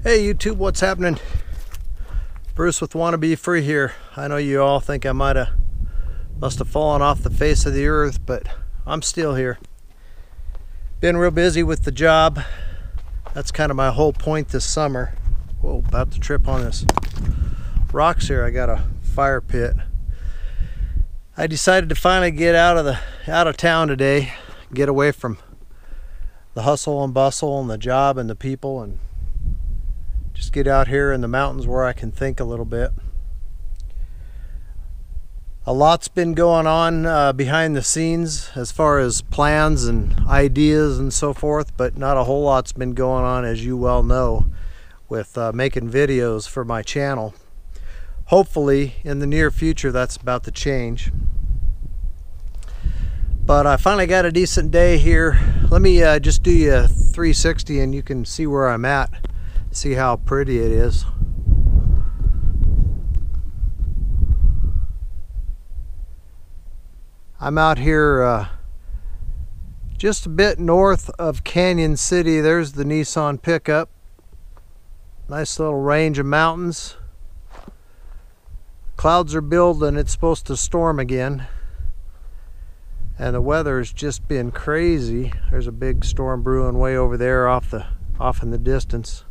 Hey YouTube, what's happening? Bruce with WannaBeFree here. I know you all think I must have fallen off the face of the earth, but I'm still here. Been real busy with the job. That's kind of my whole point this summer. Whoa, about to trip on this rocks here. I got a fire pit. I decided to finally get out of town today, get away from the hustle and bustle and the job and the people, and just get out here in the mountains where I can think a little bit. A lot's been going on behind the scenes as far as plans and ideas and so forth, but not a whole lot's been going on, as you well know, with making videos for my channel. Hopefully in the near future that's about to change. But I finally got a decent day here. Let me just do you a 360 and you can see where I'm at. See how pretty it is. I'm out here just a bit north of Canyon City. There's the Nissan pickup. Nice little range of mountains. Clouds are building. It's supposed to storm again. And the weather's just been crazy. There's a big storm brewing way over there off in the distance.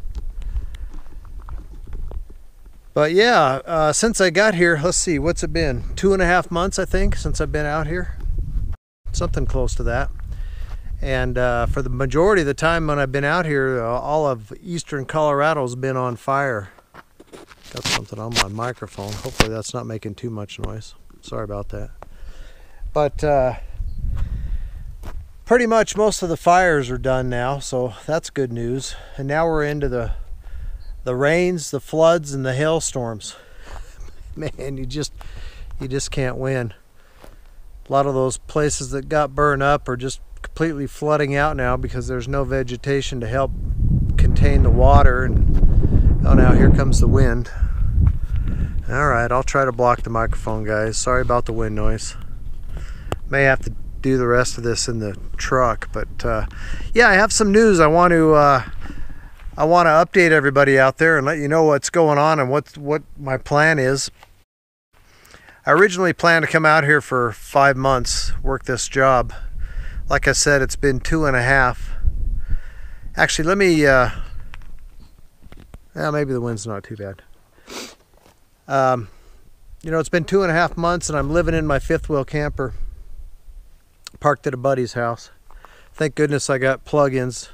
But yeah, since I got here, let's see, what's it been? 2.5 months, I think, since I've been out here. Something close to that. And for the majority of the time when I've been out here, all of eastern Colorado's been on fire. Got something on my microphone. Hopefully that's not making too much noise. Sorry about that. But pretty much most of the fires are done now, so that's good news. And now we're into the rains, the floods, and the hailstorms. Man, you just can't win. A lot of those places that got burned up are just completely flooding out now because there's no vegetation to help contain the water. And oh, now here comes the wind. All right, I'll try to block the microphone, guys. Sorry about the wind noise. May have to do the rest of this in the truck, but yeah, I have some news. I want to update everybody out there and let you know what's going on and what my plan is. I originally planned to come out here for 5 months, work this job. Like I said, it's been 2.5. Actually, let me, maybe the wind's not too bad. You know, it's been 2.5 months and I'm living in my fifth wheel camper, parked at a buddy's house. Thank goodness I got plug-ins.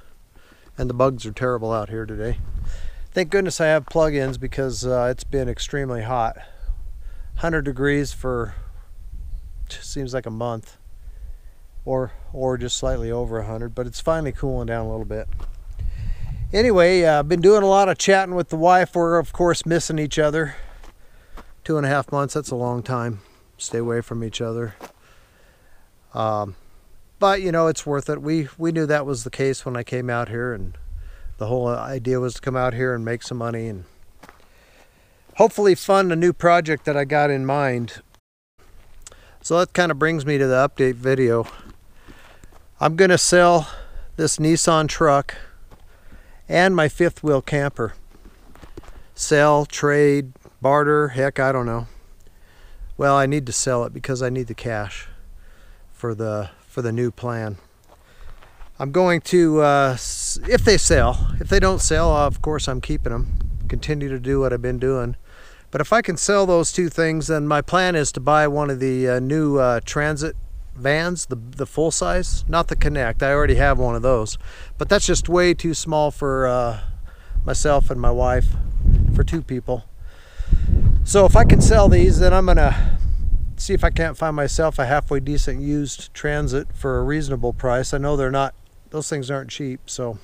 And the bugs are terrible out here today. Thank goodness I have plug-ins because it's been extremely hot. 100 degrees for seems like a month, or just slightly over 100, but it's finally cooling down a little bit. Anyway, I've been doing a lot of chatting with the wife. We're of course missing each other. 2.5 months, that's a long time. Stay away from each other. But you know, it's worth it. We knew that was the case when I came out here, and the whole idea was to come out here and make some money and hopefully fund a new project that I got in mind. So that kind of brings me to the update video. I'm gonna sell this Nissan truck and my fifth wheel camper. Sell, trade, barter, heck, I don't know. Well, I need to sell it because I need the cash for the new plan. I'm going to, if they sell, if they don't sell, of course I'm keeping them, continue to do what I've been doing. But if I can sell those two things, then my plan is to buy one of the new transit vans, the full size, not the Connect. I already have one of those, but that's just way too small for myself and my wife, for 2 people. So if I can sell these, then I'm gonna see if I can't find myself a halfway decent used transit for a reasonable price. I know they're not, those things aren't cheap, so,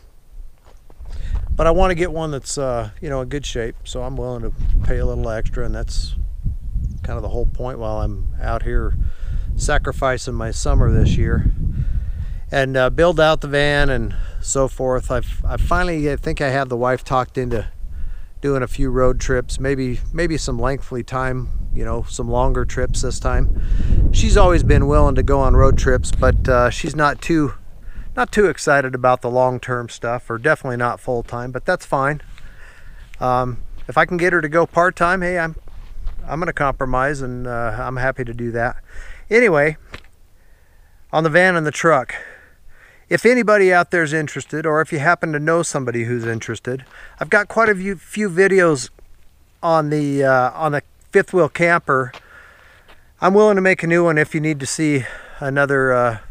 but I want to get one that's you know, in good shape, so I'm willing to pay a little extra, and that's kind of the whole point while I'm out here sacrificing my summer this year and build out the van and so forth. I finally, I think I have the wife talked into doing a few road trips, maybe some lengthy time, you know, some longer trips this time. She's always been willing to go on road trips, but she's not too excited about the long-term stuff, or definitely not full-time, but that's fine. If I can get her to go part-time, hey, I'm going to compromise, and I'm happy to do that. Anyway, on the van and the truck, if anybody out there is interested, or if you happen to know somebody who's interested, I've got quite a few videos on the fifth wheel camper. I'm willing to make a new one if you need to see another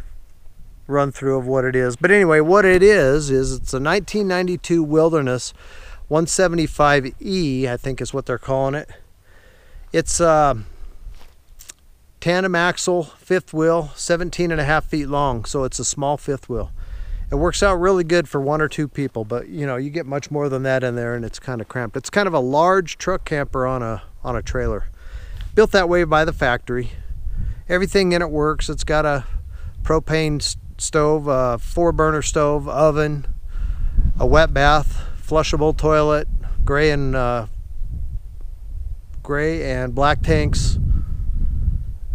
run through of what it is. But anyway, what it is it's a 1992 Wilderness 175E, I think is what they're calling it. It's tandem axle, fifth wheel, 17.5 feet long, so it's a small fifth wheel. It works out really good for 1 or 2 people, but you know, you get much more than that in there and it's kind of cramped. It's kind of a large truck camper on a trailer. Built that way by the factory. Everything in it works. It's got a propane stove, a 4-burner stove, oven, a wet bath, flushable toilet, gray and black tanks,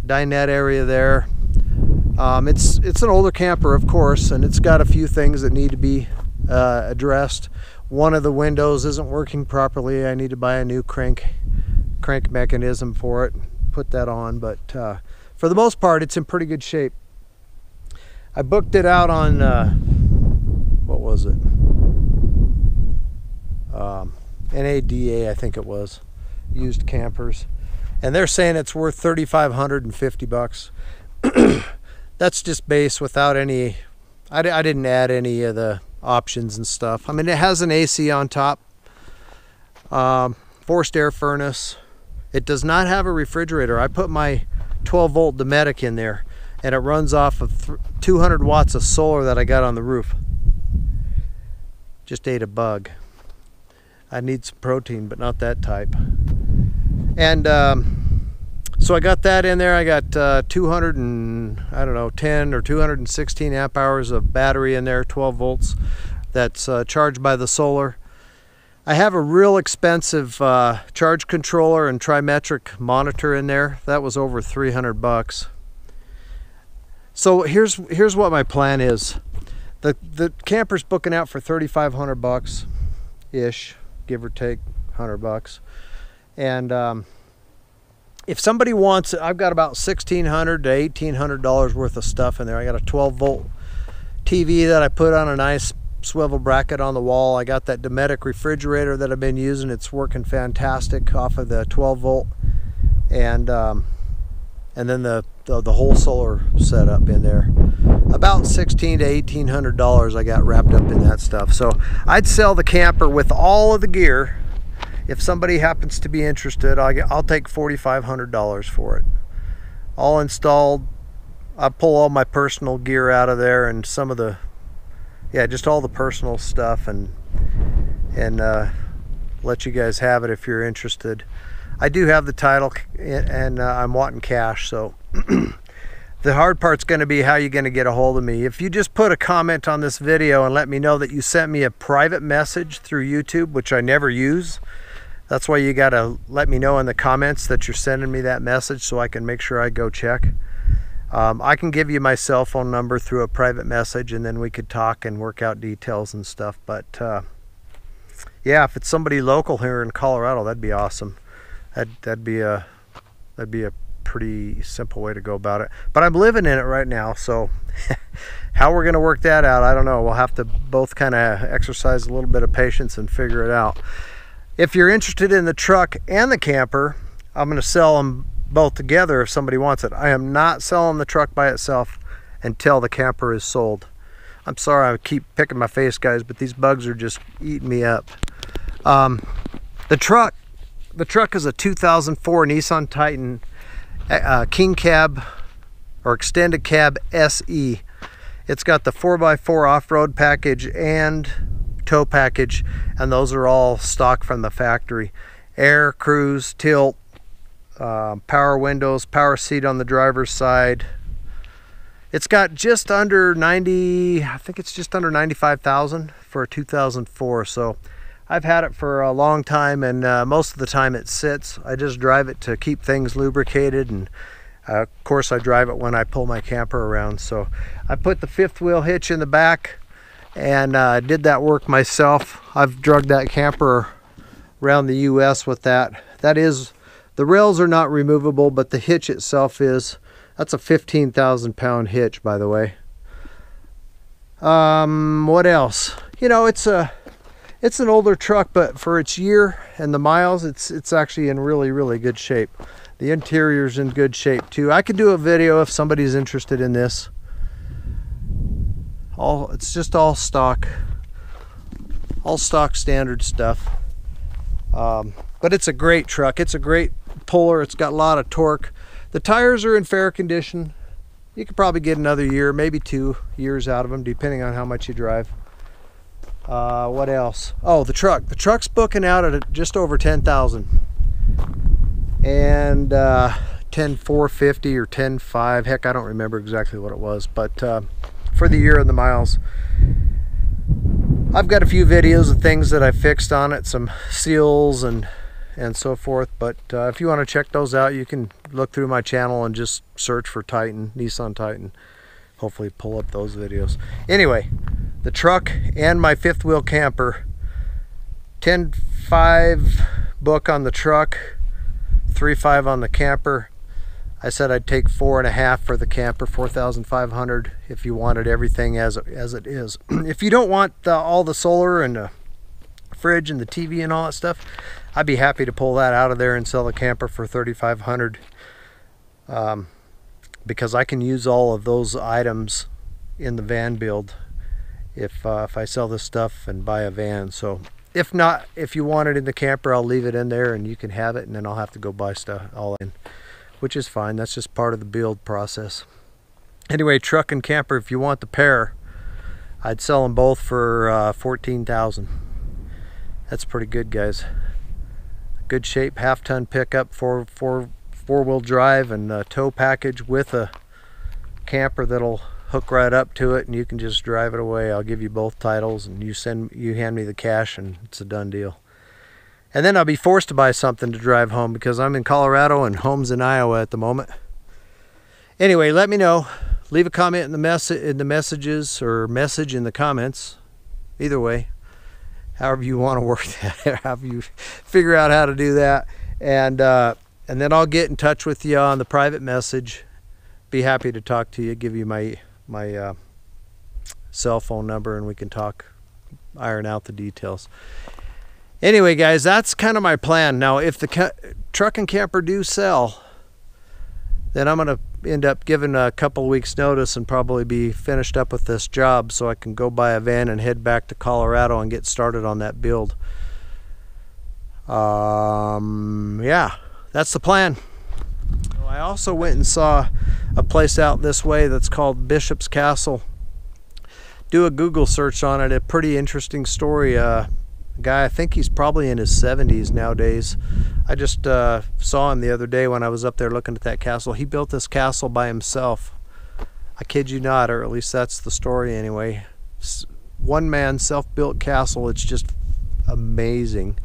dinette area there. It's an older camper, of course, and it's got a few things that need to be addressed. One of the windows isn't working properly. I need to buy a new crank mechanism for it, put that on, but for the most part it's in pretty good shape. I booked it out on what was it, NADA, I think it was, used campers, and they're saying it's worth $3,550. That's just base without any, I didn't add any of the options and stuff. I mean, it has an AC on top, forced air furnace. It does not have a refrigerator. I put my 12-volt Dometic in there, and it runs off of 200 watts of solar that I got on the roof. Just ate a bug. I need some protein, but not that type. And so I got that in there. I got 210 or 216 amp hours of battery in there, 12 volts. That's charged by the solar. I have a real expensive charge controller and trimetric monitor in there. That was over 300 bucks. So here's what my plan is. The camper's booking out for 3,500 bucks ish, give or take 100 bucks. And if somebody wants it, I've got about $1,600 to $1,800 worth of stuff in there. I got a 12-volt TV that I put on a nice swivel bracket on the wall. I got that Dometic refrigerator that I've been using. It's working fantastic off of the 12-volt, and then the whole solar setup in there. About $1,600 to $1,800 I got wrapped up in that stuff. So I'd sell the camper with all of the gear. If somebody happens to be interested, I'll take $4,500 for it. All installed. I pull all my personal gear out of there and some of the, yeah, just all the personal stuff, and let you guys have it if you're interested. I do have the title, and I'm wanting cash, so the hard part's going to be how you're going to get a hold of me. If you just put a comment on this video and let me know that you sent me a private message through YouTube, which I never use. That's why you got to let me know in the comments that you're sending me that message so I can make sure I go check. I can give you my cell phone number through a private message, and then we could talk and work out details and stuff. But yeah, if it's somebody local here in Colorado, that'd be awesome. That'd be a pretty simple way to go about it. But I'm living in it right now, so how we're going to work that out, I don't know. We'll have to both kind of exercise a little bit of patience and figure it out. If you're interested in the truck and the camper, I'm going to sell them both together if somebody wants it. I am not selling the truck by itself until the camper is sold. I'm sorry I keep picking my face, guys, but these bugs are just eating me up. The truck is a 2004 Nissan Titan King Cab or Extended Cab SE. It's got the 4x4 off-road package and tow package, and those are all stock from the factory. Air, cruise, tilt, power windows, power seat on the driver's side. It's got just under 90, I think it's just under 95,000 for a 2004. So I've had it for a long time, and most of the time it sits. I just drive it to keep things lubricated, and of course I drive it when I pull my camper around. So I put the fifth wheel hitch in the back and did that work myself. I've drugged that camper around the US with that. That is, the rails are not removable, but the hitch itself is. That's a 15,000 pound hitch, by the way. What else? You know, it's an older truck, but for its year and the miles, it's actually in really good shape. The interior's in good shape too. I could do a video if somebody's interested in this. It's just all stock standard stuff. But it's a great truck. It's a great puller. It's got a lot of torque. The tires are in fair condition. You could probably get another year, maybe 2 years out of them, depending on how much you drive. What else? Oh, the truck. The truck's booking out at just over 10,000. And 10,450 or 10,5. Heck, I don't remember exactly what it was. But for the year and the miles. I've got a few videos of things that I fixed on it. Some seals and so forth, but if you want to check those out, you can look through my channel and just search for Titan, Nissan Titan. Hopefully pull up those videos. Anyway, the truck and my fifth wheel camper, 10.5 book on the truck, 3.5 on the camper. I said I'd take 4.5 for the camper, 4,500 if you wanted everything as it is. If you don't want all the solar and the fridge and the TV and all that stuff, I'd be happy to pull that out of there and sell the camper for 3,500, because I can use all of those items in the van build if I sell this stuff and buy a van. So if not, if you want it in the camper, I'll leave it in there and you can have it, and then I'll have to go buy stuff all in, which is fine. That's just part of the build process. Anyway, truck and camper, if you want the pair, I'd sell them both for 14,000. That's pretty good, guys. Good shape, half-ton pickup, four-wheel drive, and a tow package with a camper that'll hook right up to it, and you can just drive it away. I'll give you both titles, and you hand me the cash, and it's a done deal. And then I'll be forced to buy something to drive home because I'm in Colorado and home's in Iowa at the moment. Anyway, let me know. Leave a comment in the messages, or message in the comments. Either way, however you want to work that, however you figure out how to do that, and then I'll get in touch with you on the private message. Be happy to talk to you. Give you my cell phone number, and we can talk, iron out the details. Anyway, guys, that's kind of my plan. Now, if the truck and camper do sell, then I'm going to end up giving a couple weeks notice and probably be finished up with this job so I can go buy a van and head back to Colorado and get started on that build. Yeah, that's the plan. I also went and saw a place out this way that's called Bishop's Castle. Do a Google search on it. A pretty interesting story. Guy, I think he's probably in his 70s nowadays. I just saw him the other day when I was up there looking at that castle. He built this castle by himself. I kid you not, or at least that's the story anyway. One man self-built castle. It's just amazing.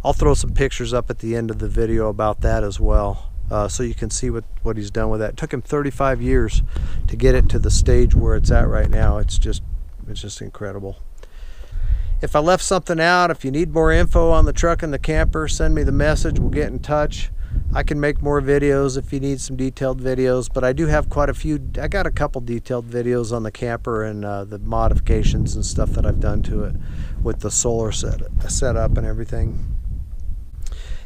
I'll throw some pictures up at the end of the video about that as well, so you can see what he's done with that. It took him 35 years to get it to the stage where it's at right now. It's just incredible. If I left something out, if you need more info on the truck and the camper, send me the message. We'll get in touch. I can make more videos if you need some detailed videos, but I do have quite a few. I got a couple detailed videos on the camper and the modifications and stuff that I've done to it with the solar setup and everything.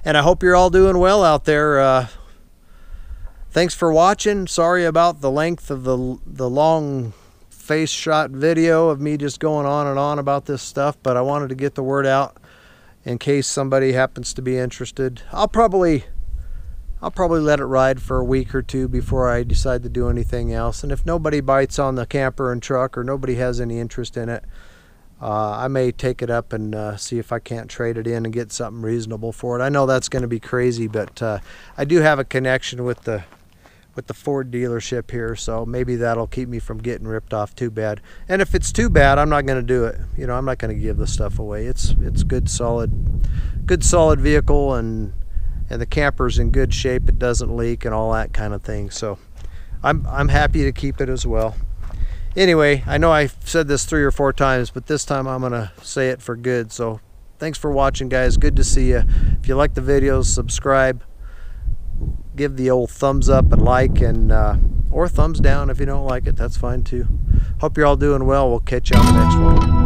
And I hope you're all doing well out there. Thanks for watching. Sorry about the length of the long face shot video of me just going on and on about this stuff, but I wanted to get the word out in case somebody happens to be interested. I'll probably let it ride for a week or two before I decide to do anything else, and if nobody bites on the camper and truck, or nobody has any interest in it, I may take it up and see if I can't trade it in and get something reasonable for it. I know that's going to be crazy, but I do have a connection with the Ford dealership here, so maybe that'll keep me from getting ripped off too bad. And if it's too bad, I'm not going to do it. You know, I'm not going to give the stuff away. It's good solid vehicle, and the camper's in good shape. It doesn't leak and all that kind of thing. So I'm happy to keep it as well. Anyway, I know I've said this 3 or 4 times, but this time I'm going to say it for good. So thanks for watching, guys. Good to see you. If you like the videos, subscribe, give the old thumbs up and like, and or thumbs down if you don't like it. That's fine too. Hope you're all doing well. We'll catch you on the next one.